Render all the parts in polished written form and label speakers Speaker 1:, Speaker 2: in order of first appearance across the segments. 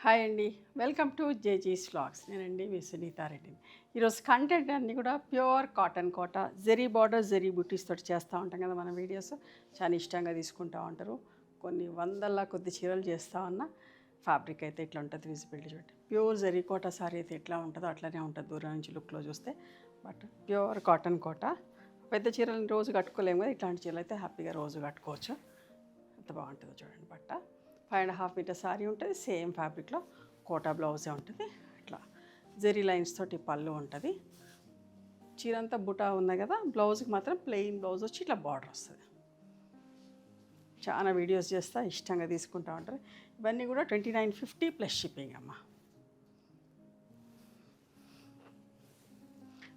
Speaker 1: Hi అండి, welcome to జేజీస్ vlogs. నేనండి మీ సునీతారెడ్డిని. ఈరోజు కంటెంట్ అన్నీ కూడా ప్యూర్ కాటన్ కోట, జెరీ బార్డర్, జెరీ బుటీస్ తోటి చేస్తూ ఉంటాం కదా మన వీడియోస్. చాలా ఇష్టంగా తీసుకుంటూ ఉంటారు. కొన్ని వందల కొద్ది చీరలు చేస్తూ ఉన్న ఫ్యాబ్రిక్ అయితే ఇట్లా ఉంటుంది. విజిబిలిటీ చూడండి. ప్యూర్ జెరీ కోట సారీ అయితే ఎట్లా ఉంటుందో అట్లనే ఉంటుంది దూరం నుంచి లుక్లో చూస్తే. బట్ ప్యూర్ కాటన్ కోట. పెద్ద చీరలను రోజు కట్టుకోలేము కదా, ఇట్లాంటి చీరలు అయితే హ్యాపీగా రోజు కట్టుకోవచ్చు. ఎంత బాగుంటుందో చూడండి. బట్ట 5.5 మీటర్ సారీ ఉంటుంది. సేమ్ ఫ్యాబ్రిక్లో కోటా బ్లౌజే ఉంటుంది. ఇట్లా జెరీ లైన్స్ తోటి పళ్ళు ఉంటుంది. చీర అంతా బుటా ఉంది కదా, బ్లౌజ్కి మాత్రం ప్లెయిన్ బ్లౌజ్ వచ్చి ఇట్లా బార్డర్ వస్తుంది. చాలా వీడియోస్ చేస్తా, ఇష్టంగా తీసుకుంటూ ఉంటారు. ఇవన్నీ కూడా 2950 ప్లస్ షిప్పింగ్ అమ్మ.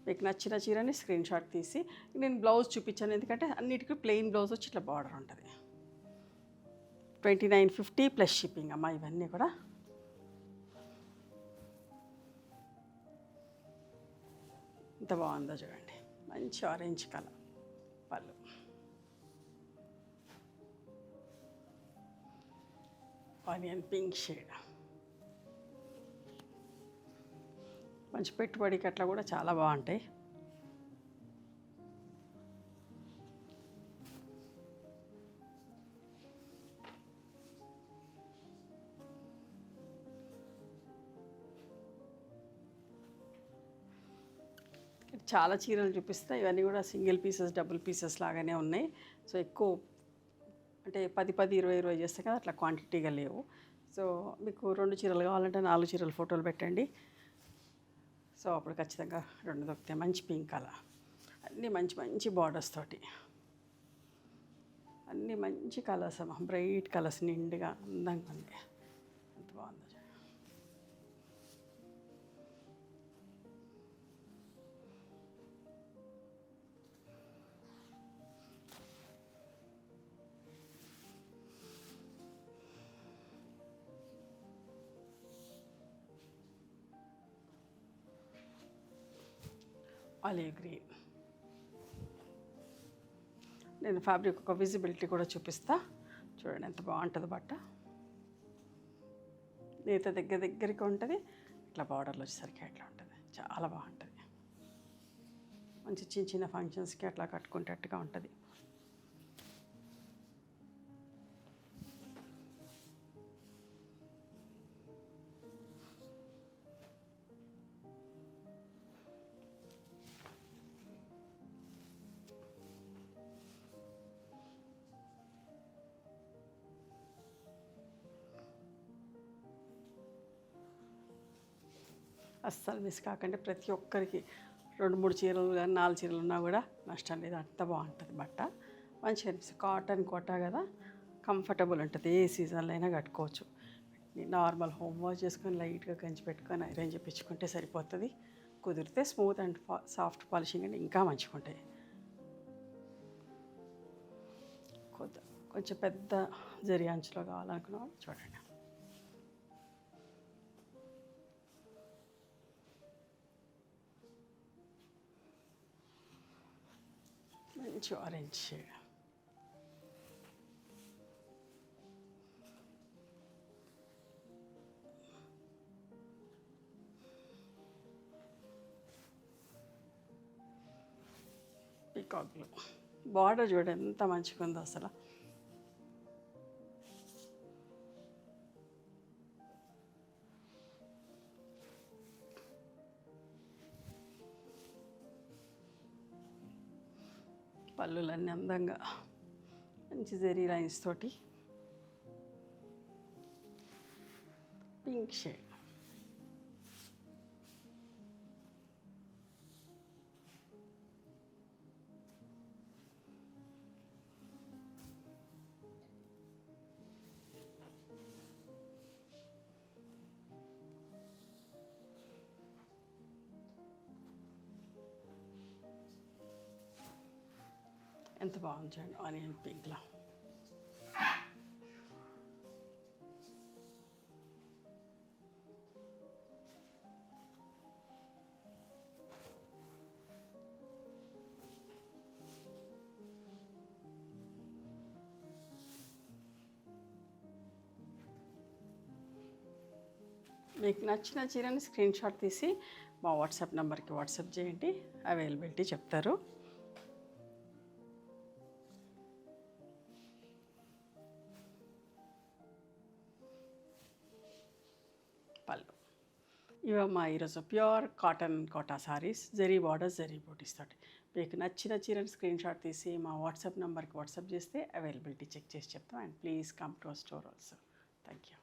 Speaker 1: మీకు నచ్చిన చీరని స్క్రీన్ షాట్ తీసి నేను బ్లౌజ్ చూపించాను, ఎందుకంటే అన్నిటికీ ప్లెయిన్ బ్లౌజ్ వచ్చి ఇట్లా బార్డర్ ఉంటుంది. 2950 ప్లస్ షిప్పింగ్ అమ్మ. ఇవన్నీ కూడా ఎంత బాగుందో చూడండి. మంచి ఆరెంజ్ కలర్ పళ్ళు, ఆనియన్ పింక్ షేడ్. మంచి పెట్టుబడికి అట్లా కూడా చాలా బాగుంటాయి. చాలా చీరలు చూపిస్తా. ఇవన్నీ కూడా సింగిల్ పీసెస్, డబుల్ పీసెస్ లాగానే ఉన్నాయి. సో ఎక్కువ అంటే 10-20 చేస్తే కదా, అట్లా క్వాంటిటీగా లేవు. సో మీకు 2 చీరలు కావాలంటే 4 చీరలు ఫోటోలు పెట్టండి. సో అప్పుడు ఖచ్చితంగా 2 దొరుకుతాయి. మంచి పింక్ కలర్, అన్నీ మంచి మంచి బార్డర్స్ తోటి, అన్నీ మంచి కలర్స్ అమ్మ. బ్రైట్ కలర్స్, నిండుగా అందంగా ఉంది. ఎంత బాగుందో. Olive green. నేను ఫ్యాబ్రిక్ ఒక విజిబిలిటీ కూడా చూపిస్తా. చూడండి ఎంత బాగుంటుంది బట్ట. నేత దగ్గరికి ఉంటుంది. ఇట్లా బార్డర్లో వచ్చేసరికి అట్లా ఉంటుంది. చాలా బాగుంటుంది. మంచి చిన్న చిన్న ఫంక్షన్స్కి అట్లా కట్టుకునేటట్టుగా ఉంటుంది. అస్సలు మిస్ కాకండి. ప్రతి ఒక్కరికి 2-3 చీరలు కానీ 4 చీరలు ఉన్నా కూడా నష్టం లేదు. అంత బాగుంటుంది బట్ట. మంచిగా అనిపిస్తుంది. కాటన్ కోట కదా, కంఫర్టబుల్ ఉంటుంది. ఏ సీజన్లో అయినా కట్టుకోవచ్చు. నార్మల్ హోమ్ వాష్ చేసుకొని లైట్గా కంచి పెట్టుకొని ఐరన్ చేయించుకుంటే సరిపోతుంది. కుదిరితే స్మూత్ అండ్ సాఫ్ట్ పాలిషింగ్ అంటే ఇంకా మంచిగా ఉంటాయి. కొంచెం పెద్ద జరి అంచులో కావాలనుకున్న వాళ్ళు చూడండి. మంచి ఆరెంజ్ షేడ్. పీకాక్లో బార్డర్ చూడండి ఎంత మంచిగా ఉందో అసలు. పళ్ళులన్నీ అందంగా మంచి జెరీ లైన్స్ తోటి పింక్ షేడ్. ఎంత బాగుంది చూడండి ఆనియన్ పింక్లో. మీకు నచ్చిన చీరని స్క్రీన్ షాట్ తీసి మా వాట్సాప్ నెంబర్కి వాట్సాప్ చేయండి, అవైలబిలిటీ చెప్తారు. పళ్ళు ఇవమ్మా ఈరోజు pure cotton Kota saris, zari borders, zari బూటీస్ తోటి. మీకు నచ్చిన చీరని స్క్రీన్ షాట్ తీసి మా వాట్సాప్ నెంబర్కి వాట్సాప్ చేస్తే అవైలబిలిటీ చెక్ చేసి చెప్తాం. And please come to our store also. Thank you.